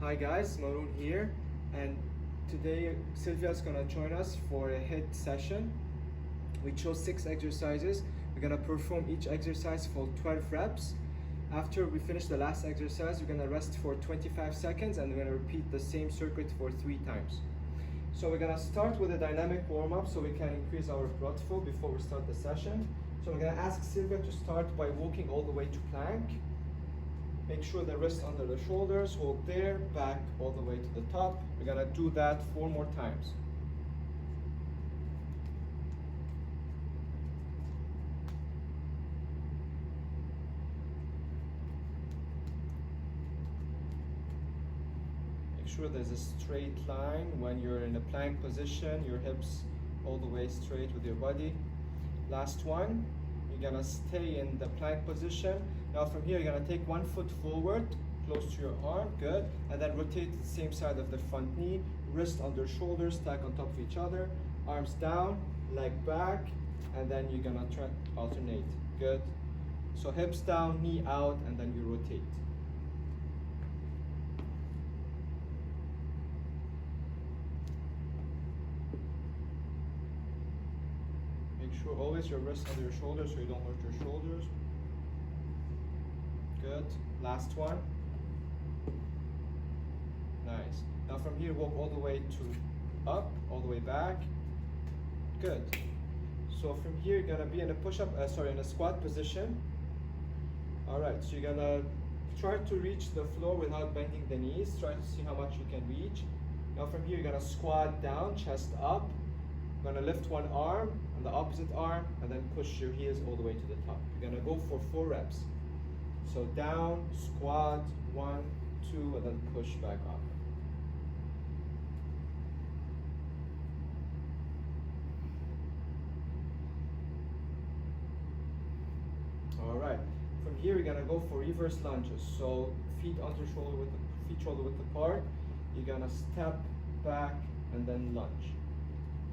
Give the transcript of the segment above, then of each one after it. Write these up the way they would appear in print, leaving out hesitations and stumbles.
Hi guys, Maroon here, and today Sylvia's gonna join us for a HIIT session. We chose 6 exercises. We're gonna perform each exercise for 12 reps. After we finish the last exercise, we're gonna rest for 25 seconds and we're gonna repeat the same circuit for 3 times. So we're gonna start with a dynamic warm-up so we can increase our blood flow before we start the session. So I'm gonna ask Sylvia to start by walking all the way to plank. Make sure the wrist under the shoulders, hold there, back all the way to the top. We're gonna do that 4 more times. Make sure there's a straight line when you're in a plank position, your hips all the way straight with your body. Last one. You're gonna stay in the plank position. Now from here, you're gonna take 1 foot forward, close to your arm, good. And then rotate the same side of the front knee, wrist under shoulders, stack on top of each other, arms down, leg back, and then you're gonna try alternate, good. So hips down, knee out, and then you rotate. Make sure always your wrist under your shoulders so you don't hurt your shoulders. Good. Last one. Nice. Now from here, walk all the way to up, all the way back. Good. So from here, you're gonna be in a push-up, in a squat position. All right, so you're gonna try to reach the floor without bending the knees. Try to see how much you can reach. Now from here, you're gonna squat down, chest up. You're gonna lift one arm and the opposite arm, and then push your heels all the way to the top. You're gonna go for 4 reps. So down, squat, 1, 2, and then push back up. All right. From here, we're gonna go for reverse lunges. So feet under shoulder width, feet shoulder width apart. You're gonna step back and then lunge.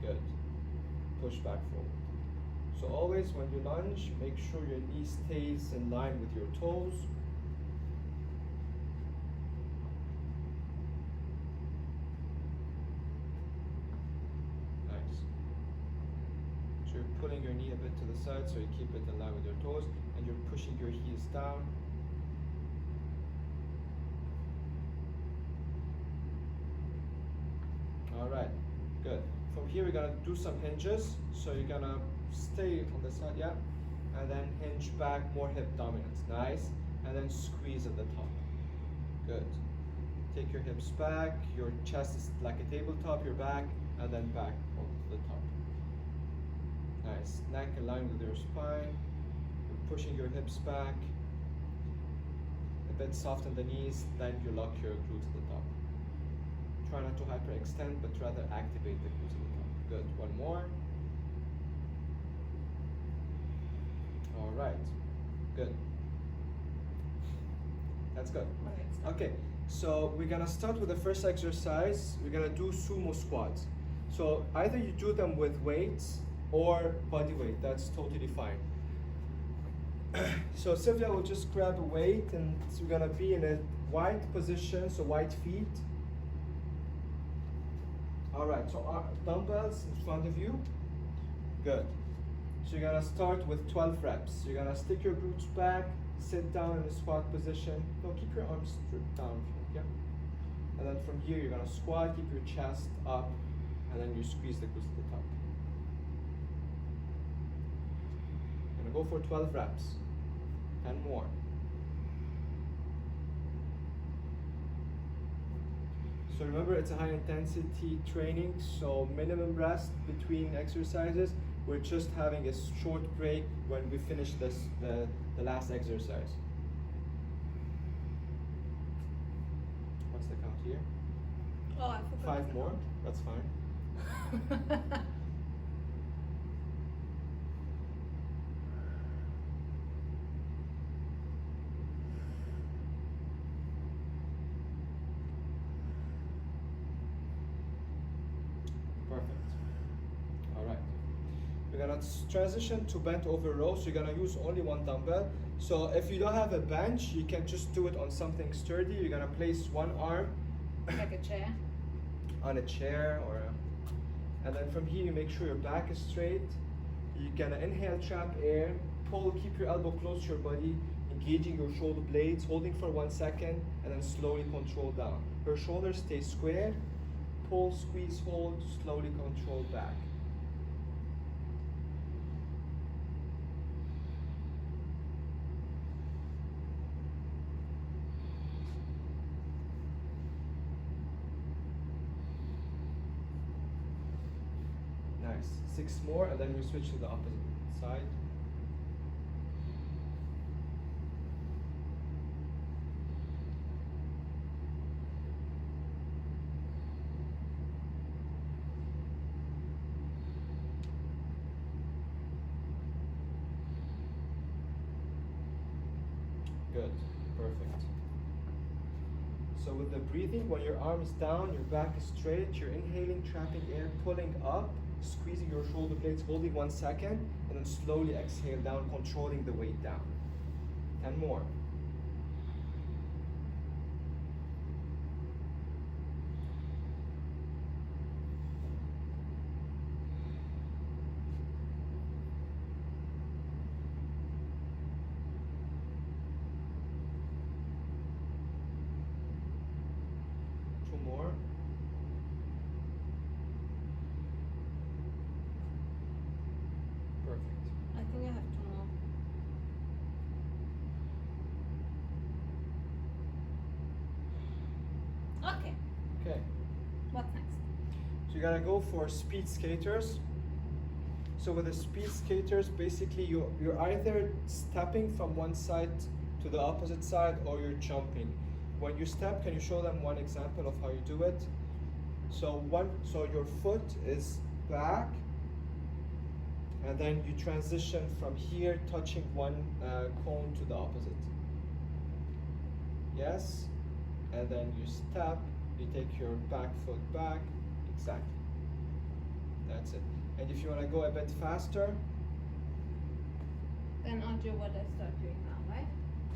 Good. Push back forward. So always when you lunge, make sure your knee stays in line with your toes. Nice. So you're pulling your knee a bit to the side so you keep it in line with your toes, and you're pushing your heels down. All right, good. From here, we're gonna do some hinges. So you're gonna stay on the side, yeah, and then hinge back, more hip dominance, nice, and then squeeze at the top, good. Take your hips back, your chest is like a tabletop, your back, and then back to the top. Nice, neck in line with your spine, you're pushing your hips back, a bit soften the knees, then you lock your glutes at the top. Try not to hyperextend, but rather activate the glutes at the top. Good, one more. All right, good. That's good. Okay, so we're gonna start with the first exercise. We're gonna do sumo squats. So either you do them with weights or body weight, that's totally fine. So Sylvia will just grab a weight, and so we're gonna be in a wide position, so wide feet. All right, so our dumbbells in front of you. Good. So you're gonna start with 12 reps. You're gonna stick your glutes back, sit down in a squat position. No, keep your arms stripped down, yeah. And then from here, you're gonna squat, keep your chest up, and then you squeeze the glutes to the top. You're gonna go for 12 reps, 10 more. So remember, it's a high intensity training, so minimum rest between exercises. We're just having a short break when we finish the last exercise. What's the count here? Oh, I forgot. 5 more, that's fine. Perfect. All right. We're gonna transition to bent over row. So you're gonna use only 1 dumbbell. So if you don't have a bench, you can just do it on something sturdy. You're gonna place one arm Like a chair. On a chair and then from here you make sure your back is straight. You're gonna inhale, trap air, pull, keep your elbow close to your body, engaging your shoulder blades, holding for 1 second, and then slowly control down. Your shoulders stay square, pull, squeeze, hold, slowly control back. Nice. 6 more, and then we switch to the opposite side. Good. Perfect. So with the breathing, when your arm is down, your back is straight, you're inhaling, trapping air, pulling up, squeezing your shoulder blades, holding 1 second, and then slowly exhale down, controlling the weight down. 10 more. More. Perfect. I think I have 2 more. Okay. Okay. What's next? So you're gonna go for speed skaters. So with the speed skaters, basically you're either stepping from one side to the opposite side or you're jumping. When you step, can you show them one example of how you do it? So your foot is back, and then you transition from here, touching one cone to the opposite. Yes, and then you step, you take your back foot back, exactly. That's it. And if you want to go a bit faster, Then I'll do what I start doing now, right?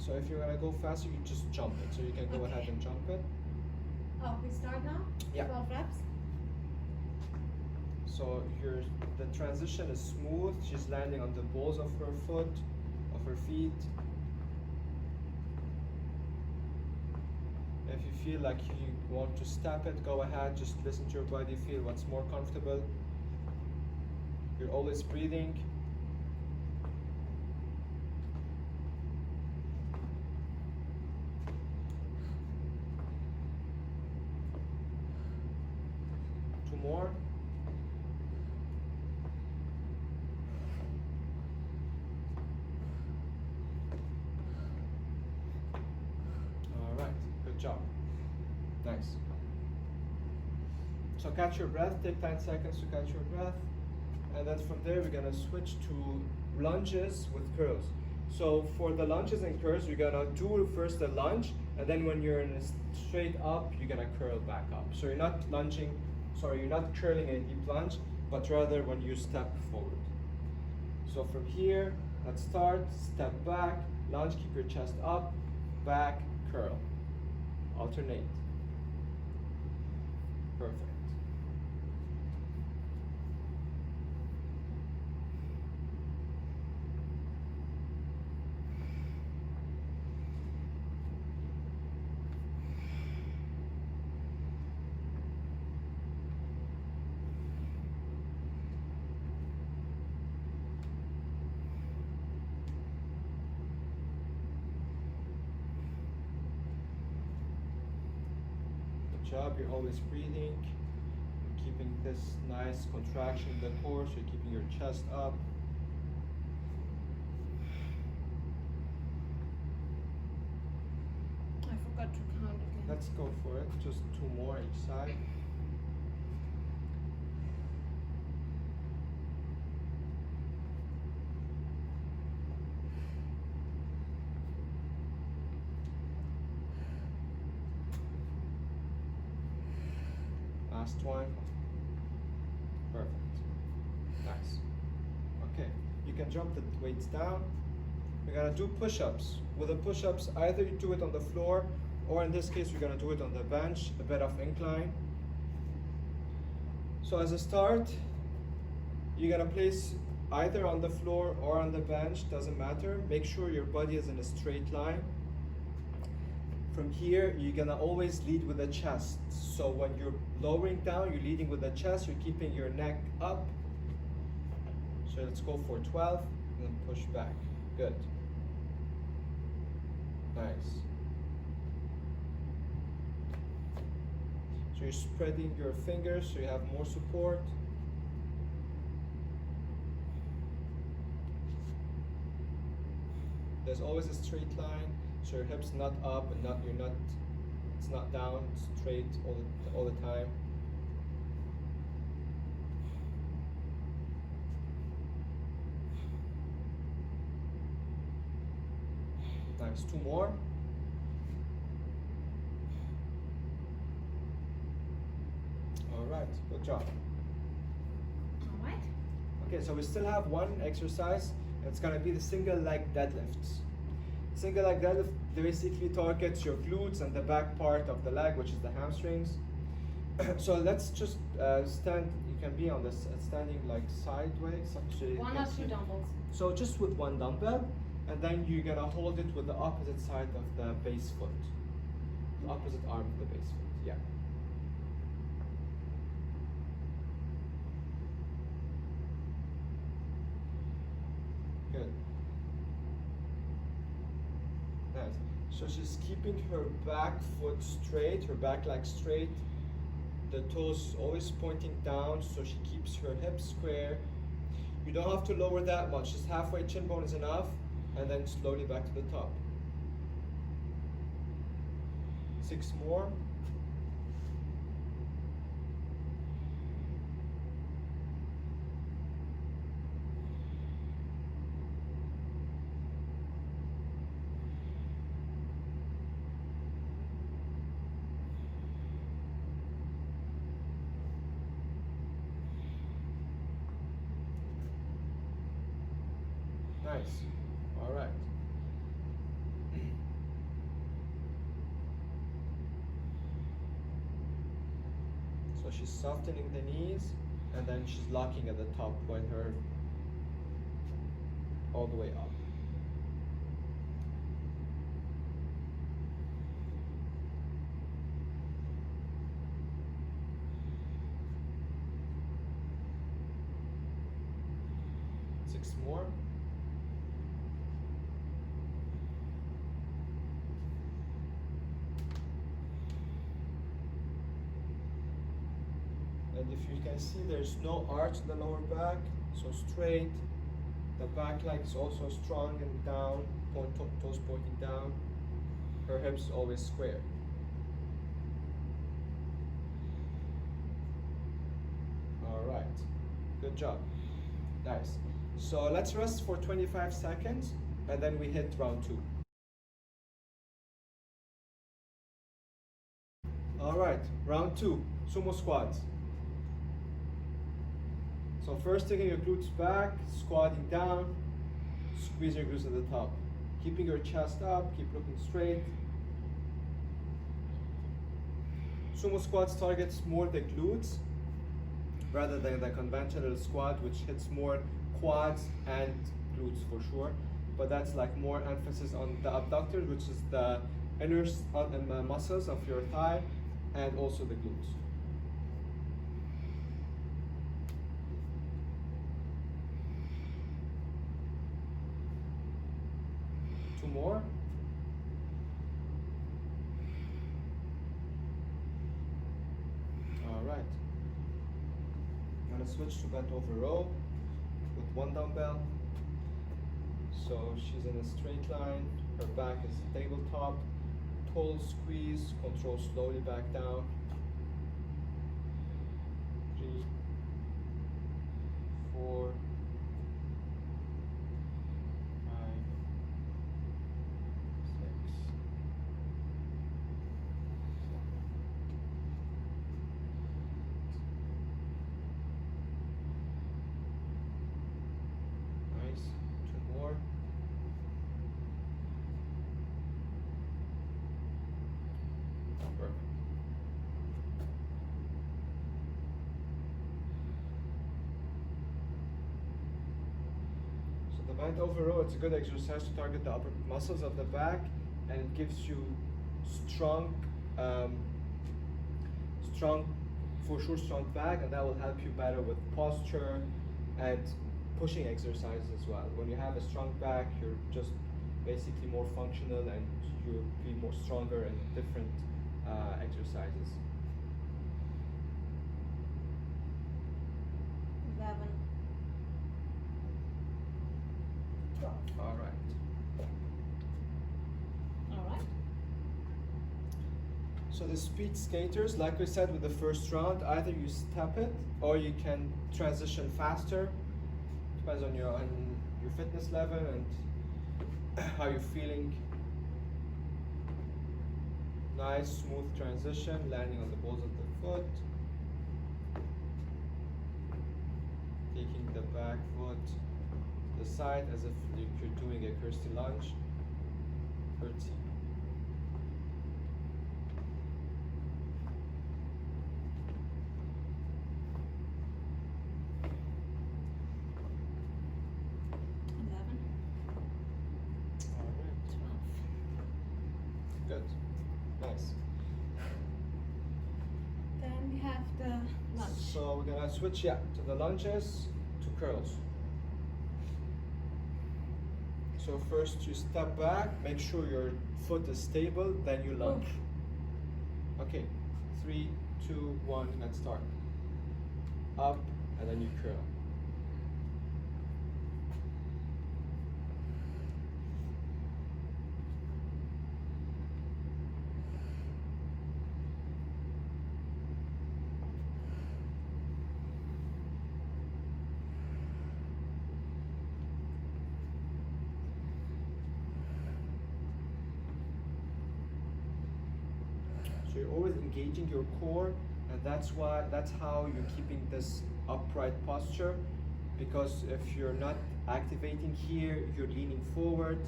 so if you're gonna go faster, you just jump it. So you can go ahead and jump it. Oh, we start now? Yeah. 12 reps? So the transition is smooth. She's landing on the balls of her foot, of her feet. If you feel like you want to step it, go ahead. Just listen to your body, feel what's more comfortable. You're always breathing. More. All right, good job. Nice. So catch your breath, take 10 seconds to catch your breath. And then from there, we're gonna switch to lunges with curls. So for the lunges and curls, you're gonna do first the lunge, and then when you're in a straight up, you're gonna curl back up. So you're not you're not curling in a deep lunge, but rather when you step forward. So from here, let's start, step back, lunge, keep your chest up, back, curl. Alternate. Perfect. Job. You're always breathing, you're keeping this nice contraction in the core, so you're keeping your chest up. I forgot to count again. Let's go for it, just 2 more each side. Last one. Perfect. Nice. Okay, you can drop the weights down. We're gonna do push-ups. With the push-ups, either you do it on the floor or in this case, we're gonna do it on the bench, a bit of incline. So as a start, you're gonna place either on the floor or on the bench, doesn't matter. Make sure your body is in a straight line. From here, you're gonna always lead with the chest. So when you're lowering down, you're leading with the chest, you're keeping your neck up. So let's go for 12, and then push back. Good. Nice. So you're spreading your fingers so you have more support. There's always a straight line, so your hips not up and it's not down, it's straight all the time. Nice, 2 more. All right, good job. All right. Okay, so we still have one exercise. It's gonna be the single leg deadlifts. Single leg deadlift basically targets your glutes and the back part of the leg, which is the hamstrings. So let's just stand. You can be on this standing like sideways. Actually, One or two dumbbells. So just with one dumbbell, and then you're gonna hold it with the opposite side of the base foot, the opposite arm of the base foot. Yeah. Good. Nice. So she's keeping her back foot straight, her back leg straight. The toes always pointing down, so she keeps her hips square. You don't have to lower that much, just halfway chin bone is enough, and then slowly back to the top. 6 more. Nice. All right. So she's softening the knees, and then she's locking at the top when her all the way up. Six more. And if you can see, there's no arch in the lower back, so straight. The back leg is also strong and down, toes pointing down. Her hips always square. All right, good job. Nice. So let's rest for 25 seconds, and then we hit round 2. All right, round 2, sumo squats. So first taking your glutes back, squatting down, squeeze your glutes at the top. Keeping your chest up, keep looking straight. Sumo squats targets more the glutes rather than the conventional squat, which hits more quads and glutes for sure. But that's like more emphasis on the abductors, which is the inner muscles of your thigh, and also the glutes. Two more. All right. I'm gonna switch to bent over row with one dumbbell. So she's in a straight line, her back is tabletop, pull, squeeze, control slowly back down. 3, 4, 5, 6, 7. Nice. 2 more. And overall, it's a good exercise to target the upper muscles of the back, and it gives you strong, strong back, and that will help you better with posture and pushing exercises as well. When you have a strong back, you're just basically more functional, and you'll be more stronger in different exercises. 11, 12. All right. All right. So the speed skaters, like we said with the first round, either you step it or you can transition faster. Depends on your fitness level and how you're feeling. Nice smooth transition, landing on the balls of the foot. Taking the back foot to the side as if you're doing a Kirsty lunge. 30. 11, All right. 12. Good. Nice. Then we have the lunge. So we're gonna switch, to the lunges to curls. So first you step back, make sure your foot is stable, then you lunge. Okay, 3, 2, 1, let's start. Up, and then you curl. So you're always engaging your core, and that's how you're keeping this upright posture, because if you're not activating here, you're leaning forward,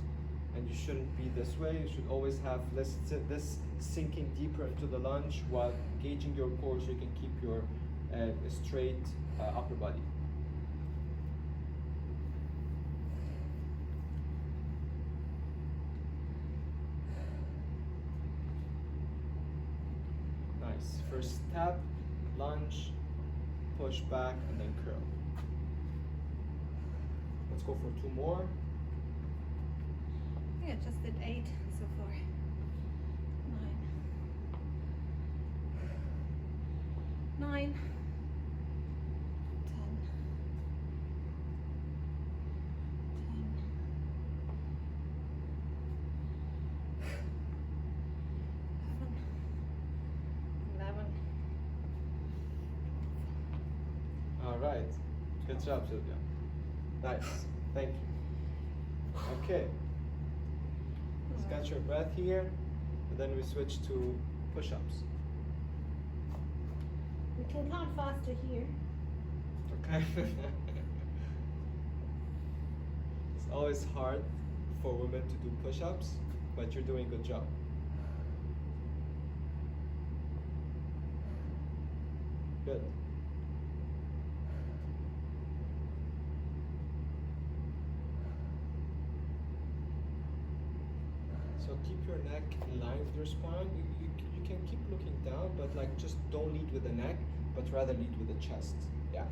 and you shouldn't be this way. You should always have this sinking deeper into the lunge while engaging your core, so you can keep your straight upper body. Nice. First step, lunge, push back, and then curl. Let's go for 2 more. Yeah, just did 8 so far. 9. 9. 10. 11. All right. Good job, Sylvia. Nice. Thank you. Okay. Let's catch your breath here, and then we switch to push-ups. We can count faster here. Okay. It's always hard for women to do push-ups, but you're doing a good job. Good. So keep your neck in line with your spine. You can keep looking down, but like just don't lead with the neck, but rather lead with the chest. Yeah.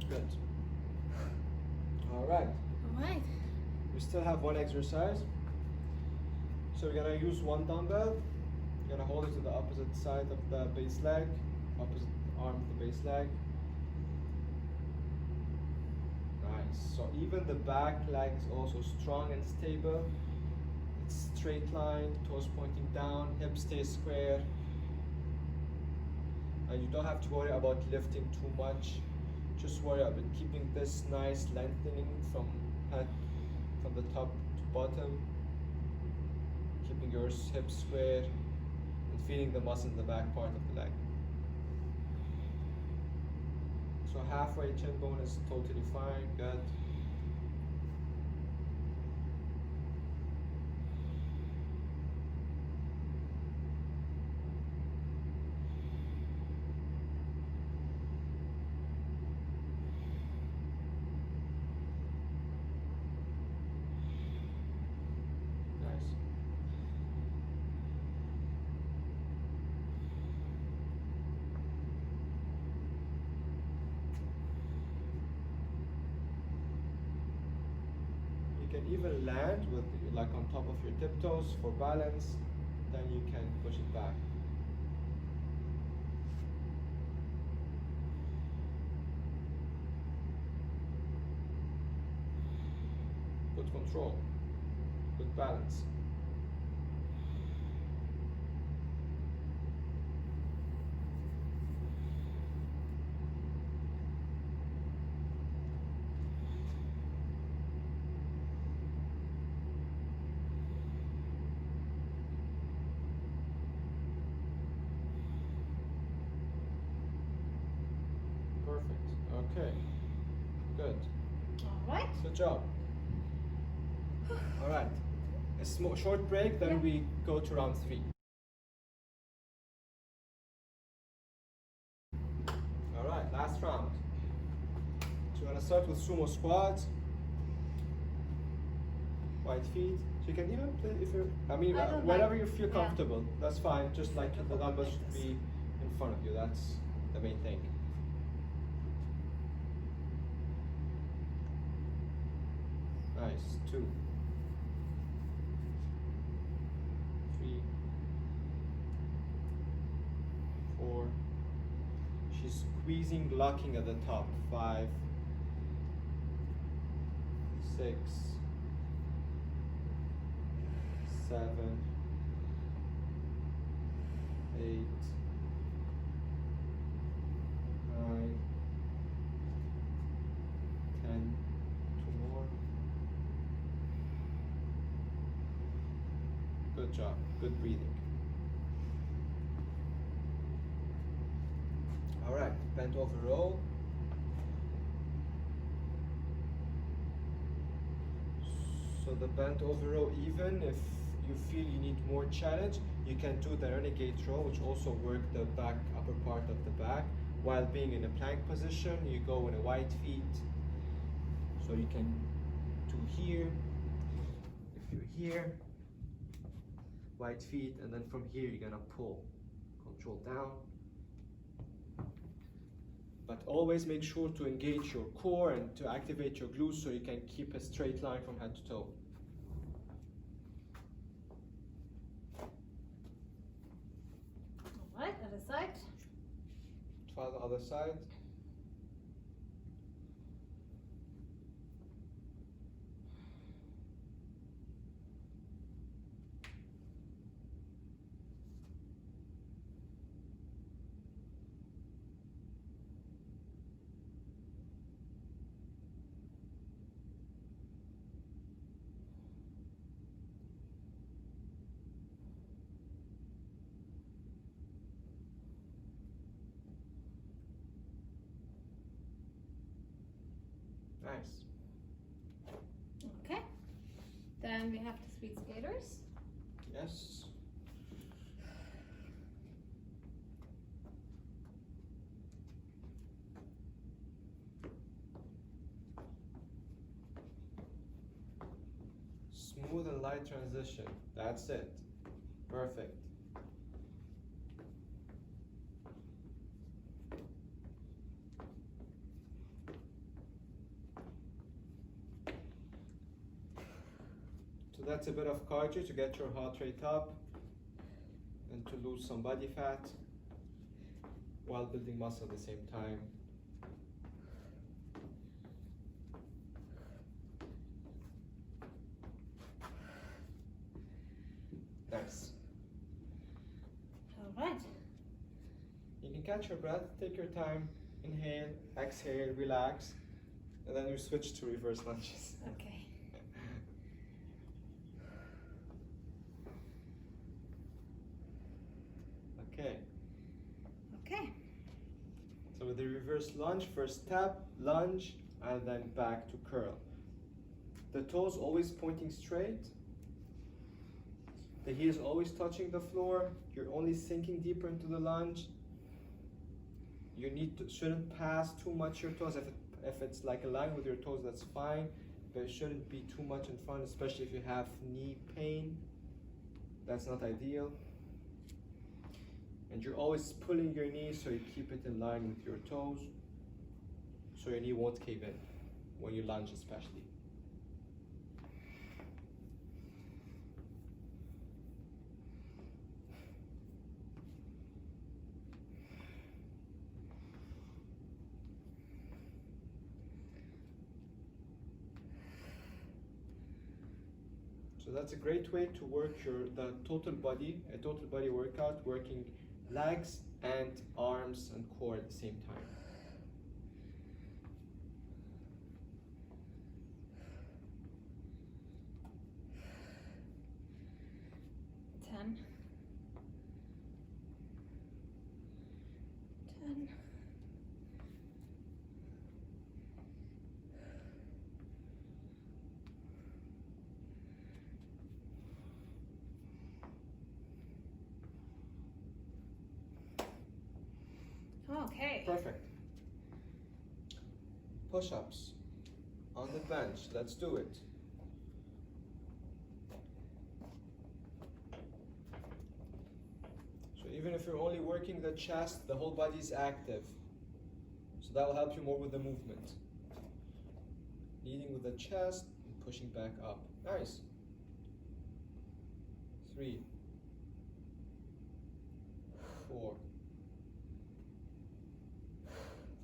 Good. All right. All right. We still have one exercise. So we're gonna use one dumbbell. You're gonna hold it to the opposite side of the base leg, opposite arm of the base leg. Nice. So even the back leg is also strong and stable. It's straight line, toes pointing down, hips stay square. And you don't have to worry about lifting too much. Just worry about keeping this nice lengthening from the top to bottom. Keeping your hips square and feeling the muscle in the back part of the leg. So halfway chin bone is totally fine, good. can even land with like on top of your tiptoes for balance, then you can push it back. Good control, good balance. Perfect. Okay. Good. All right. Good job. All right. A short break, then Yeah. we go to round 3. All right, last round. So you're gonna start with sumo squats, wide feet. So you can even play if you're, I mean, I don't whenever like- you feel yeah. comfortable, that's fine. Just like the dumbbells should be in front of you. That's the main thing. Nice. 2, 3, 4. She's squeezing, locking at the top. 5, 6, 7, 8, 9, 10. 2 more. Good job. Good breathing. All right, bent over row. So the bent over row, even if you feel you need more challenge, you can do the renegade row, which also work the back, upper part of the back. While being in a plank position, you go in a wide feet. So you can do here, if you're here, wide feet, and then from here you're gonna pull, control down. But always make sure to engage your core and to activate your glutes so you can keep a straight line from head to toe. All right, other side. Try the other side. Nice. Okay. Then we have the speed skaters. Yes. Smooth and light transition. That's it. Perfect. So that's a bit of cardio to get your heart rate up and to lose some body fat while building muscle at the same time. Nice. All right. You can catch your breath, take your time, inhale, exhale, relax, and then you switch to reverse lunges. Okay. Okay. Okay. So with the reverse lunge, first tap, lunge, and then back to curl. The toes always pointing straight. The heels always touching the floor. You're only sinking deeper into the lunge. You shouldn't pass too much your toes. If it's like a line with your toes, that's fine. But it shouldn't be too much in front, especially if you have knee pain. That's not ideal. And you're always pulling your knee so you keep it in line with your toes, so your knee won't cave in when you lunge especially. So that's a great way to work the total body, a total body workout, working legs and arms and core at the same time. Ten. Okay. Perfect. Push-ups on the bench. Let's do it. So even if you're only working the chest, the whole body is active. So that will help you more with the movement. Leading with the chest and pushing back up. Nice. 3, 4,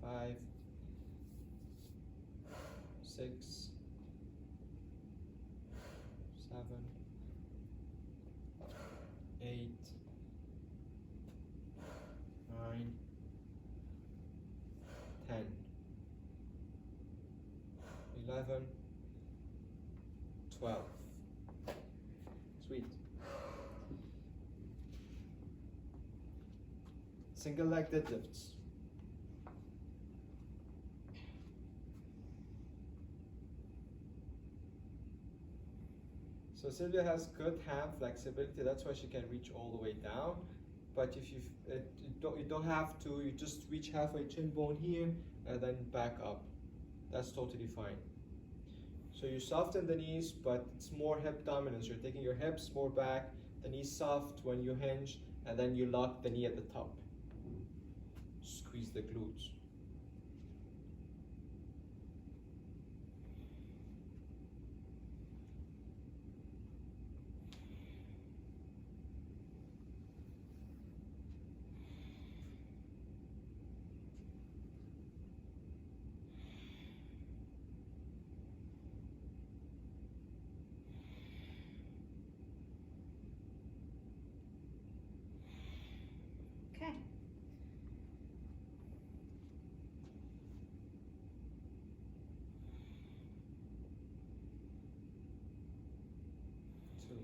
5, 6, 7, 8, 9, 10, 11, 12. Sweet. Single leg deadlifts. So Sylvia has good hand flexibility, that's why she can reach all the way down. But if you don't have to, you just reach halfway chin bone here and then back up. That's totally fine. So you soften the knees, but it's more hip dominance. You're taking your hips more back, the knees soft when you hinge, and then you lock the knee at the top. Squeeze the glutes. Okay. Two.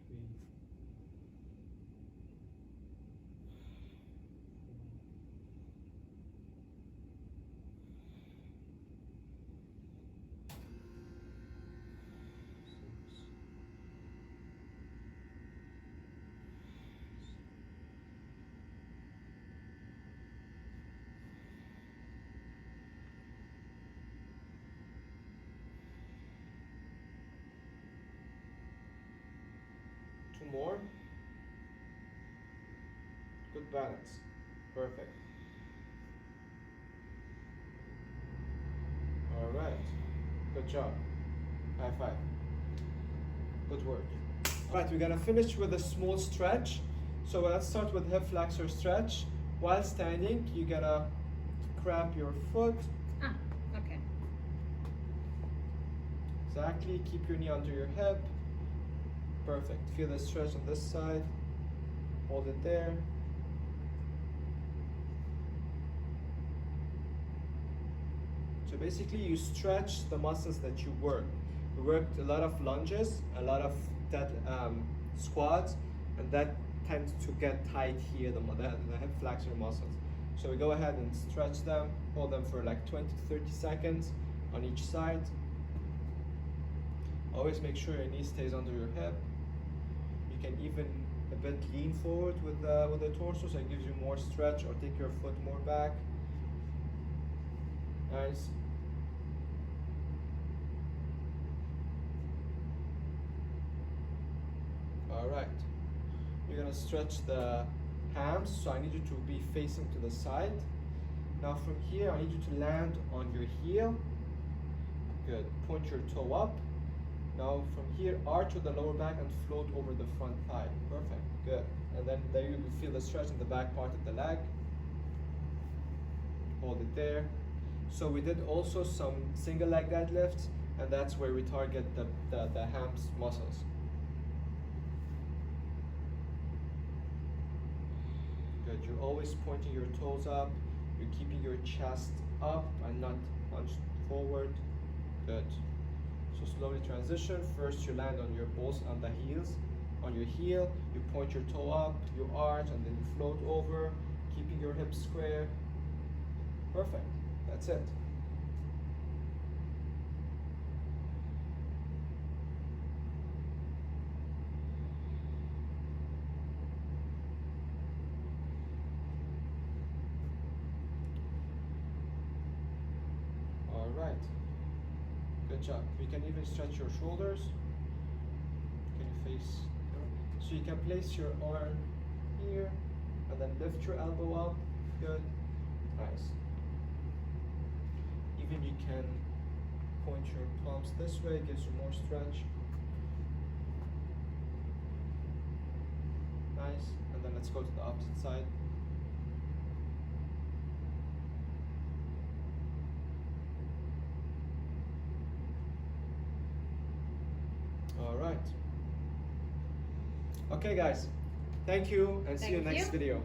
3. 6. 2 more. Good balance. Perfect. All right. Good job. High five. Good work. All right, we're gonna finish with a small stretch. So let's start with hip flexor stretch. While standing, you're gonna grab your foot. Ah, okay. Exactly. Keep your knee under your hip. Perfect. Feel the stretch on this side. Hold it there. So basically you stretch the muscles that you work. We worked a lot of lunges, a lot of squats, and that tends to get tight here, the hip flexor muscles. So we go ahead and stretch them, hold them for like 20 to 30 seconds on each side. Always make sure your knee stays under your hip. You can even a bit lean forward with the torso, so it gives you more stretch, or take your foot more back. Nice. All right. You're gonna stretch the hams, so I need you to be facing to the side. Now from here, I need you to land on your heel. Good. Point your toe up. Now from here, arch with the lower back and float over the front thigh. Perfect. Good. And then there you will feel the stretch in the back part of the leg. Hold it there. So we did also some single leg deadlifts, and that's where we target the hams muscles. Good, you're always pointing your toes up, you're keeping your chest up and not hunched forward. Good. So slowly transition. First you land on your balls on the heels. On your heel, you point your toe up, you arch, and then you float over, keeping your hips square. Perfect. That's it. All right. Good job. You can even stretch your shoulders. Can you face? So you can place your arm here and then lift your elbow up. Good. Nice. Even you can point your palms this way, gives you more stretch. Nice. And then let's go to the opposite side. All right. Okay, guys. Thank you, and see you Thank next you. video.